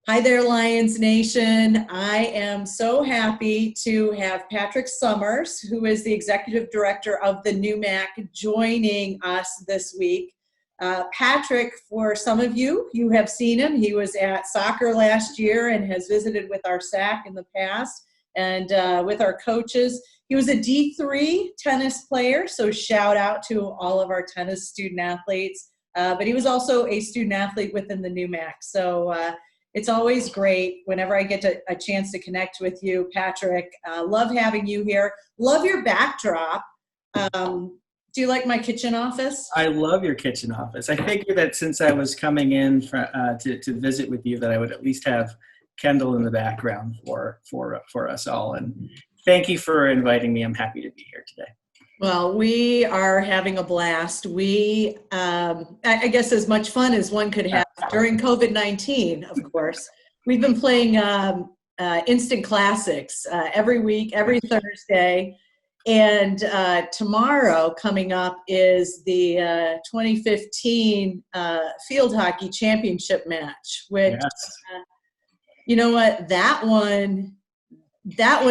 Hi there, Lions Nation. I am so happy to have Patrick Summers, who is the Executive Director of the NEWMAC, joining us this week. Patrick, for some of you, you have seen him. He was at soccer last year and has visited with our SAC in the past and with our coaches. He was a D3 tennis player, so shout out to all of our tennis student athletes. But he was also a student athlete within the NEWMAC. So it's always great whenever I get a chance to connect with you, Patrick. Love having you here. Love your backdrop. Do you like my kitchen office? I love your kitchen office. I figured that since I was coming in to visit with you, that I would at least have Kendall in the background for us all. And thank you for inviting me. I'm happy to be here today. Well, we are having a blast. We, I guess, as much fun as one could have during COVID-19, of course. We've been playing instant classics every week, every Thursday. And tomorrow coming up is the 2015 Field Hockey Championship match, which, yes. You know what, that one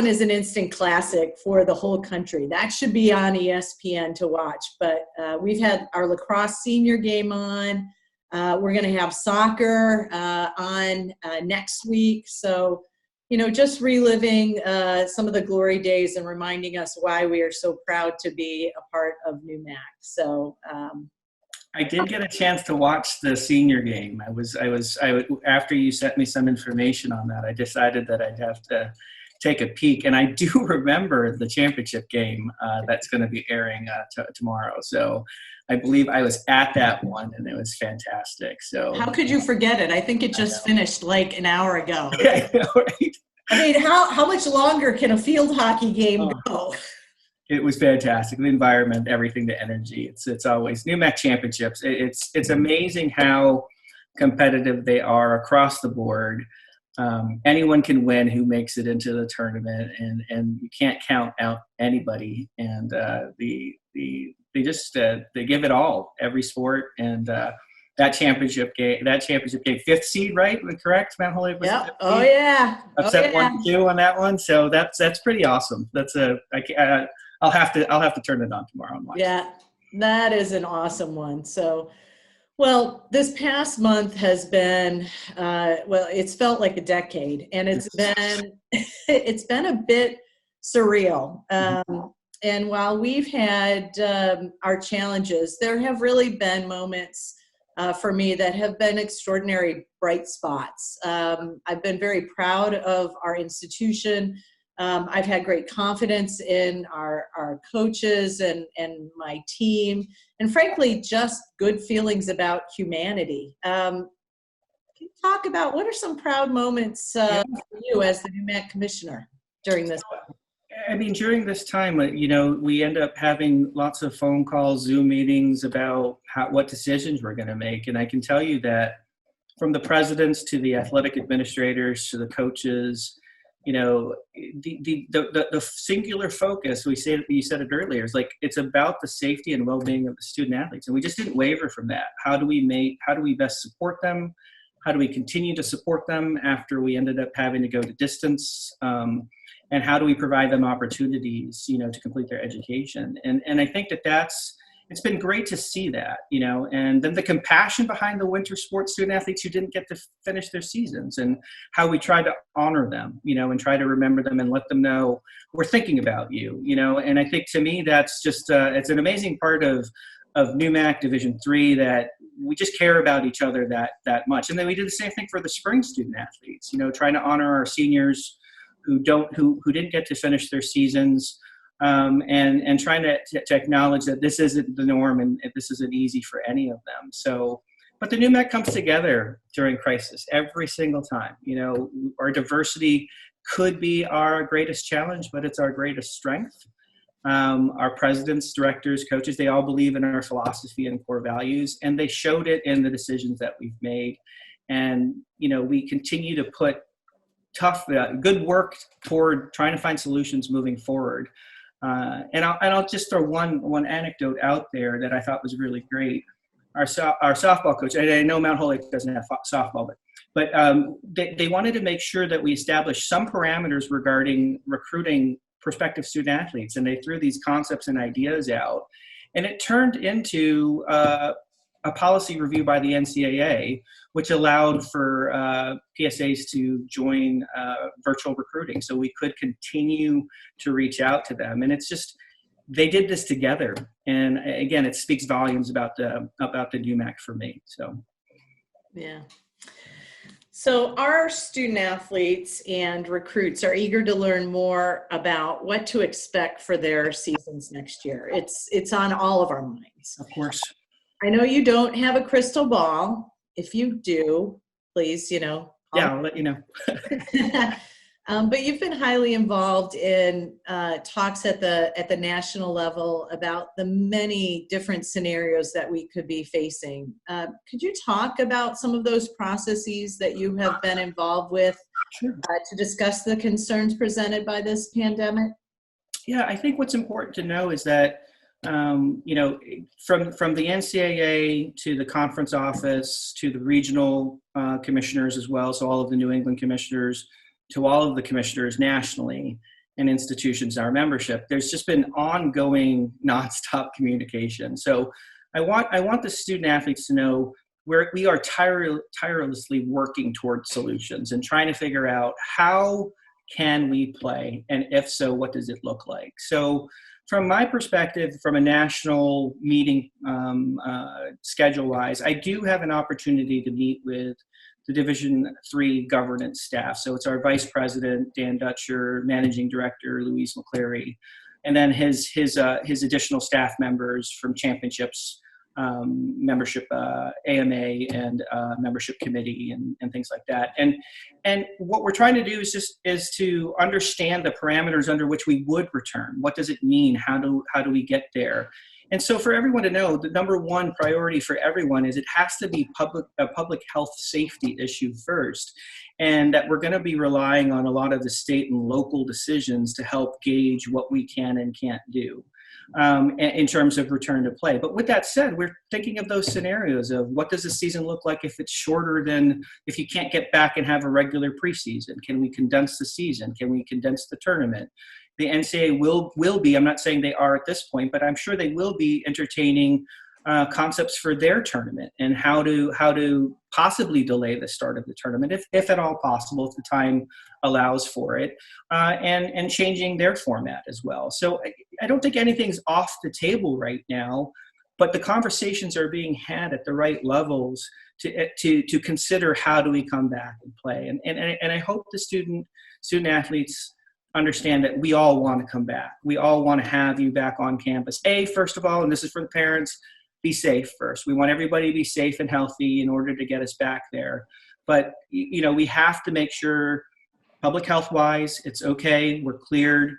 is an instant classic for the whole country. That should be on ESPN to watch. But we've had our lacrosse senior game on. We're going to have soccer on next week. So, you know, just reliving some of the glory days and reminding us why we are so proud to be a part of NEWMAC. So I did get a chance to watch the senior game. After you sent me some information on that, I decided that I'd have to take a peek. And I do remember the championship game that's going to be airing tomorrow. So I believe I was at that one, and it was fantastic. So how could you forget it? I think it just finished like an hour ago. I know, right? I mean, how much longer can a field hockey game go? It was fantastic. The environment, everything, the energy. It's always NEWMAC championships. It's amazing how competitive they are across the board. Anyone can win who makes it into the tournament, and you can't count out anybody. And they give it all, every sport. And that championship game, fifth seed, right? Correct, Mount Holyoke? Yeah. Oh yeah. Upset 1-2 on that one. So that's pretty awesome. I'll have to turn it on tomorrow and watch. Yeah, that is an awesome one. So, well, this past month has been, it's felt like a decade, and it's been a bit surreal. And while we've had our challenges, there have really been moments for me that have been extraordinary bright spots. I've been very proud of our institution. I've had great confidence in our coaches and my team, and frankly, just good feelings about humanity. Can you talk about what are some proud moments for you as the NEWMAC commissioner during this? I mean, during this time, you know, we end up having lots of phone calls, Zoom meetings about what decisions we're going to make. And I can tell you that from the presidents to the athletic administrators to the coaches, you know, the singular focus, you said it earlier, is like, it's about the safety and well-being of the student athletes. And we just didn't waver from that. How do we best support them? How do we continue to support them after we ended up having to go to distance? And how do we provide them opportunities, you know, to complete their education? And I think it's been great to see that, you know, and then the compassion behind the winter sports student athletes who didn't get to finish their seasons, and how we try to honor them, you know, and try to remember them and let them know we're thinking about you, you know. And I think, to me, that's just it's an amazing part of NEWMAC Division III, that we just care about each other that much. And then we did the same thing for the spring student athletes, you know, trying to honor our seniors who didn't get to finish their seasons. And trying to acknowledge that this isn't the norm, and this isn't easy for any of them. So, but the NEWMAC comes together during crisis every single time. You know, our diversity could be our greatest challenge, but it's our greatest strength. Our presidents, directors, coaches, they all believe in our philosophy and core values, and they showed it in the decisions that we've made. And, you know, we continue to put good work toward trying to find solutions moving forward. And I'll just throw one anecdote out there that I thought was really great. Our softball coach, and I know Mount Holyoke doesn't have softball, But they wanted to make sure that we established some parameters regarding recruiting prospective student athletes, and they threw these concepts and ideas out. And it turned into a policy review by the NCAA, which allowed for PSAs to join virtual recruiting, so we could continue to reach out to them. And it's just, they did this together, and again, it speaks volumes about the NEWMAC for me. So, yeah. So our student athletes and recruits are eager to learn more about what to expect for their seasons next year. It's on all of our minds. of course. I know you don't have a crystal ball. If you do, please, Yeah, I'll let you know. But you've been highly involved in talks at the national level about the many different scenarios that we could be facing. Could you talk about some of those processes that you have been involved with to discuss the concerns presented by this pandemic? Yeah, I think what's important to know is that from the NCAA to the conference office to the regional commissioners as well, so all of the New England commissioners, to all of the commissioners nationally and institutions in our membership, there's just been ongoing nonstop communication. So I want the student athletes to know we are tirelessly working towards solutions and trying to figure out how can we play, and if so, what does it look like? So from my perspective, from a national meeting schedule-wise, I do have an opportunity to meet with the Division III governance staff. So it's our Vice President, Dan Dutcher, Managing Director, Louise McCleary, and then his additional staff members from championships, membership, AMA, and membership committee, and things like that. And what we're trying to do is to understand the parameters under which we would return. What does it mean? How do we get there? And so for everyone to know, the number one priority for everyone is it has to be a public health safety issue first, and that we're going to be relying on a lot of the state and local decisions to help gauge what we can and can't do in terms of return to play. But with that said, we're thinking of those scenarios of what does the season look like if it's shorter than, if you can't get back and have a regular preseason? Can we condense the season? Can we condense the tournament? The NCAA will be, I'm not saying they are at this point, but I'm sure they will be entertaining concepts for their tournament and how to possibly delay the start of the tournament, if at all possible, if the time allows for it, and changing their format as well. So I don't think anything's off the table right now, but the conversations are being had at the right levels to consider how do we come back and play. And I hope the student athletes understand that we all want to come back. We all want to have you back on campus. First of all, and this is for the parents, be safe first. We want everybody to be safe and healthy in order to get us back there. But, we have to make sure public health wise, it's okay, we're cleared.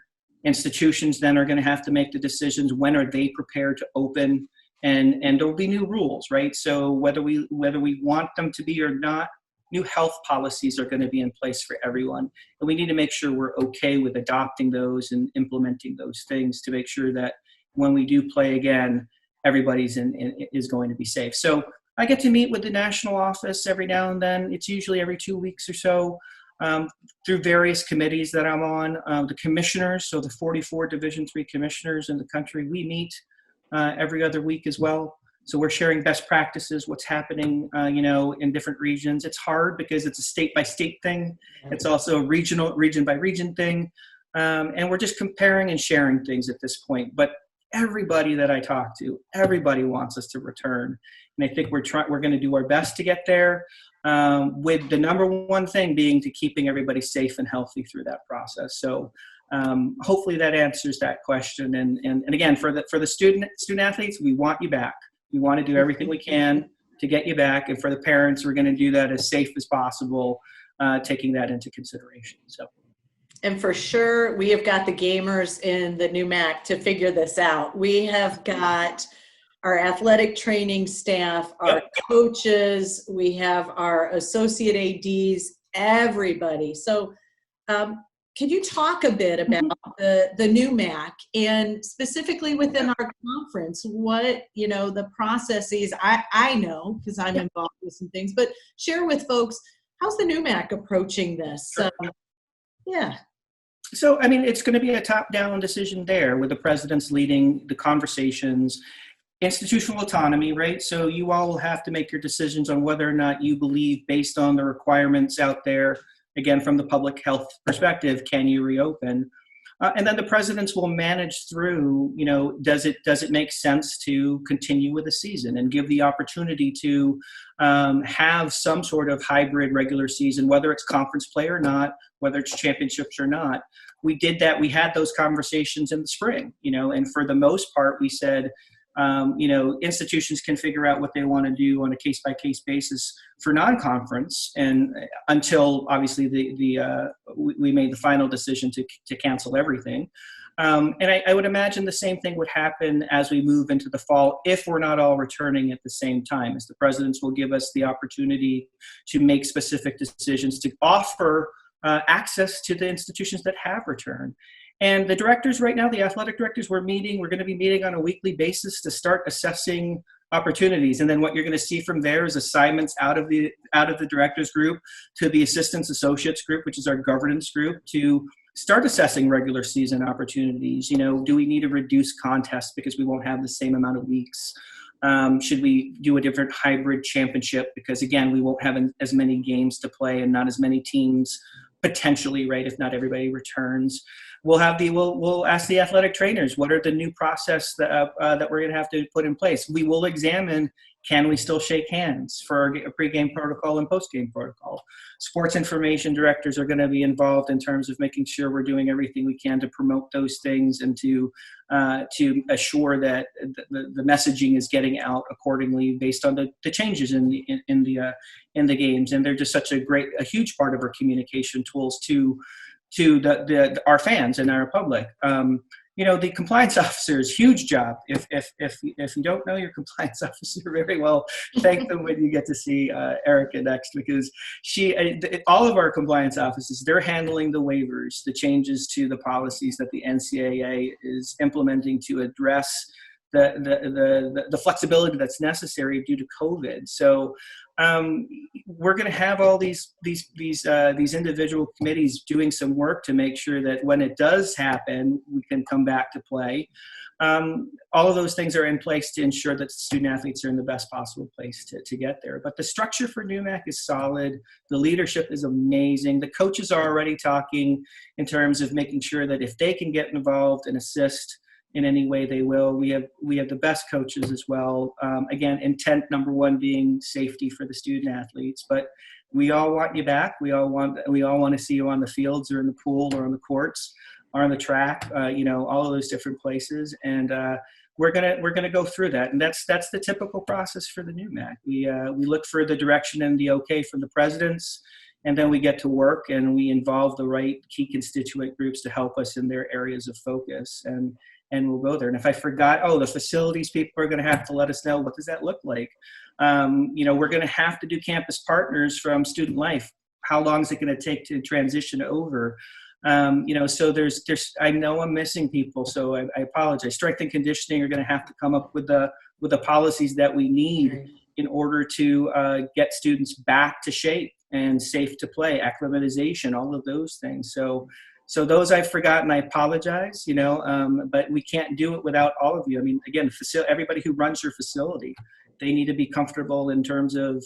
Institutions then are going to have to make the decisions. When are they prepared to open? And there'll be new rules, right? So whether we want them to be or not, new health policies are going to be in place for everyone. And we need to make sure we're okay with adopting those and implementing those things to make sure that when we do play again, everybody's is going to be safe. So I get to meet with the national office every now and then. It's usually every 2 weeks or so through various committees that I'm on. The commissioners, so the 44 Division III commissioners in the country, we meet every other week as well. So we're sharing best practices, what's happening, in different regions. It's hard because it's a state-by-state thing. It's also a region-by-region thing. And we're just comparing and sharing things at this point. But everybody that I talk to, everybody wants us to return. And I think we're going to do our best to get there, with the number one thing being to keeping everybody safe and healthy through that process. So hopefully that answers that question. And again, for the student athletes, we want you back. We want to do everything we can to get you back. And for the parents, we're going to do that as safe as possible, taking that into consideration. So. And for sure, we have got the gamers in the NEWMAC to figure this out. We have got our athletic training staff, our coaches, we have our associate ADs, everybody. So could you talk a bit about the NEWMAC and specifically within our conference, what, the processes, I know because I'm involved with some things, but share with folks how's the NEWMAC approaching this? Yeah. So, I mean, it's going to be a top-down decision there with the presidents leading the conversations. Institutional autonomy, right? So you all will have to make your decisions on whether or not you believe, based on the requirements out there, again, from the public health perspective, can you reopen? And then the presidents will manage through, you know, does it make sense to continue with the season and give the opportunity to have some sort of hybrid regular season, whether it's conference play or not, whether it's championships or not. We did that. We had those conversations in the spring, you know, and for the most part, we said, you know, institutions can figure out what they want to do on a case-by-case basis for non-conference, and until obviously we made the final decision to cancel everything. And I would imagine the same thing would happen as we move into the fall if we're not all returning at the same time, as the presidents will give us the opportunity to make specific decisions to offer access to the institutions that have returned. And the directors right now, the athletic directors, we're going to be meeting on a weekly basis to start assessing opportunities. And then what you're going to see from there is assignments out of the directors group to the assistants associates group, which is our governance group, to start assessing regular season opportunities. You know, do we need to reduce contests because we won't have the same amount of weeks? Should we do a different hybrid championship? Because again, we won't have as many games to play and not as many teams potentially, right, if not everybody returns. We'll ask the athletic trainers, what are the new process that we're going to have to put in place? We will examine, can we still shake hands for a pregame protocol and postgame protocol? Sports information directors are going to be involved in terms of making sure we're doing everything we can to promote those things and to assure that the messaging is getting out accordingly based on the changes in the games. And they're just such a huge part of our communication tools to our fans and our public. You know, the compliance officers, huge job. If you don't know your compliance officer very well, thank them when you get to see Erica next, because all of our compliance officers, they're handling the waivers, the changes to the policies that the NCAA is implementing to address the flexibility that's necessary due to COVID. So we're going to have all these individual committees doing some work to make sure that when it does happen, we can come back to play. All of those things are in place to ensure that student athletes are in the best possible place to get there. But the structure for NEWMAC is solid. The leadership is amazing. The coaches are already talking in terms of making sure that if they can get involved and assist in any way, they will. We have the best coaches as well. Again, intent number one being safety for the student athletes, but we all want you back. We all want to see you on the fields or in the pool or on the courts or on the track, you know, all of those different places. And we're gonna go through that. And that's the typical process for the NEWMAC. We look for the direction and the okay from the presidents, and then we get to work and we involve the right key constituent groups to help us in their areas of focus. And we'll go there. And if I forgot, the facilities people are going to have to let us know, what does that look like? You know, we're going to have to do campus partners from student life. How long is it going to take to transition over? You know, so I know I'm missing people, so I apologize. Strength and conditioning are going to have to come up with the policies that we need in order to get students back to shape and safe to play, acclimatization, all of those things. So those I've forgotten, I apologize, you know, but we can't do it without all of you. I mean, again, everybody who runs your facility, they need to be comfortable in terms of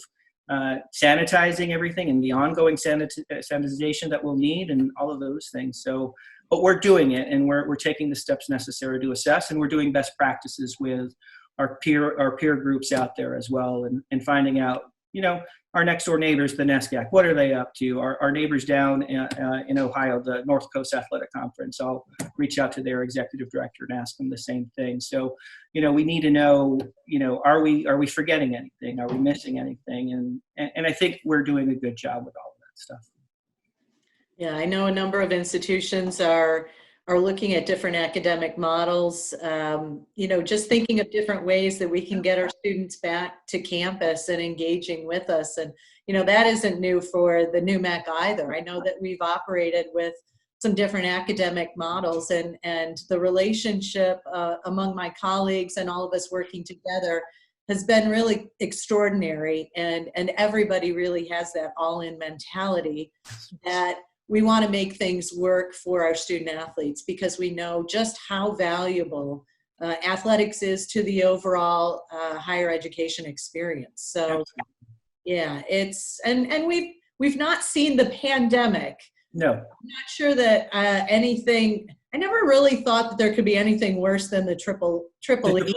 sanitizing everything and the ongoing sanitization that we'll need and all of those things. So, but we're doing it, and we're taking the steps necessary to assess, and we're doing best practices with our peer groups out there as well, and finding out, you know, our next door neighbors, the NESCAC, what are they up to? Our neighbors down in Ohio, the North Coast Athletic Conference, I'll reach out to their executive director and ask them the same thing. So, you know, we need to know, you know, are we forgetting anything? Are we missing anything? And I think we're doing a good job with all of that stuff. Yeah, I know a number of institutions are looking at different academic models, you know, just thinking of different ways that we can get our students back to campus and engaging with us. And, you know, that isn't new for the NEWMAC either. I know that we've operated with some different academic models, and the relationship among my colleagues and all of us working together has been really extraordinary, and everybody really has that all-in mentality that we want to make things work for our student athletes, because we know just how valuable athletics is to the overall higher education experience. So yeah, and we've not seen the pandemic. No. I'm not sure that anything, I never really thought that there could be anything worse than the triple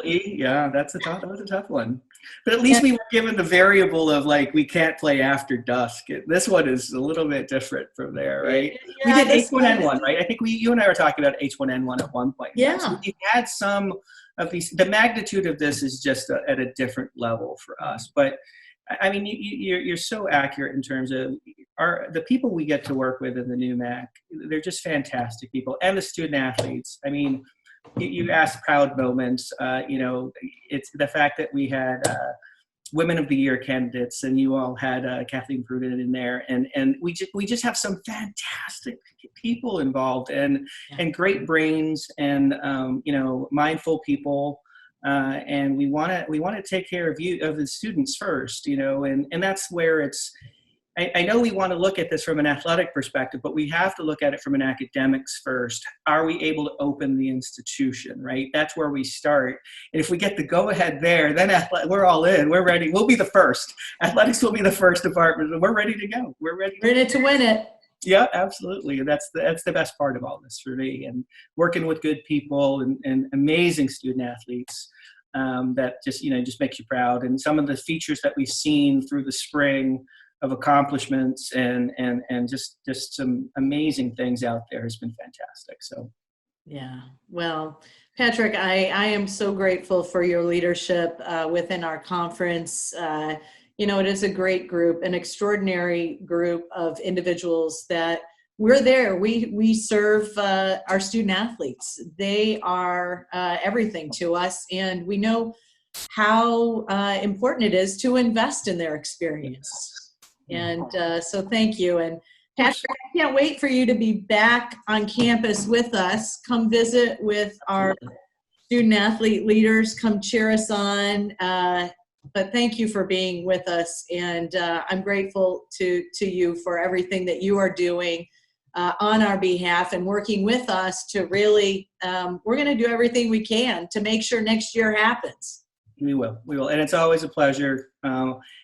E. Yeah, that was a tough one. But at least we were given the variable of like, we can't play after dusk. This one is a little bit different from there, right? Yeah, we did H1N1, right? I think you and I were talking about H1N1 at one point. Yeah. So we had some of these, the magnitude of this is just at a different level for us. But I mean, you're so accurate in terms of the people we get to work with in the NEWMAC. They're just fantastic people, and the student athletes. I mean, you asked proud moments. It's the fact that we had Women of the Year candidates, and you all had Kathleen Pruden in there, and we just have some fantastic people involved, and great brains, and mindful people. And we want to take care of the students first, and that's where it's. I know we want to look at this from an athletic perspective, but we have to look at it from an academics first. Are we able to open the institution, right? That's where we start. And if we get the go-ahead there, then we're all in. We're ready. We'll be the first. Athletics will be the first department, and we're ready to go. We're ready to win it. Yeah, absolutely. That's the best part of all this for me. And working with good people and amazing student athletes. That just makes you proud. And some of the features that we've seen through the spring of accomplishments and just some amazing things out there has been fantastic. So yeah, well, Patrick, I am so grateful for your leadership within our conference. It is a great group, an extraordinary group of individuals that we're there. We serve our student athletes. They are everything to us, and we know how important it is to invest in their experience. And so thank you. And Patrick, I can't wait for you to be back on campus with us. Come visit with our student athlete leaders. Come cheer us on. But thank you for being with us. And I'm grateful to you for everything that you are doing on our behalf and working with us to really, we're going to do everything we can to make sure next year happens. We will. And it's always a pleasure.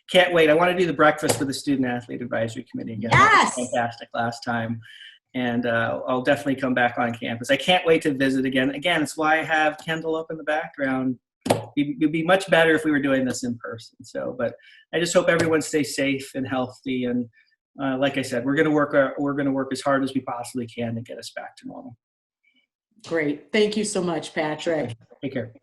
Can't wait. I want to do the breakfast for the Student Athlete Advisory Committee again. Yes. That was fantastic last time. And I'll definitely come back on campus. I can't wait to visit again. Again, it's why I have Kendall up in the background. It'd be much better if we were doing this in person. So, but I just hope everyone stays safe and healthy. And like I said, we're going to work as hard as we possibly can to get us back to normal. Great. Thank you so much, Patrick. Take care.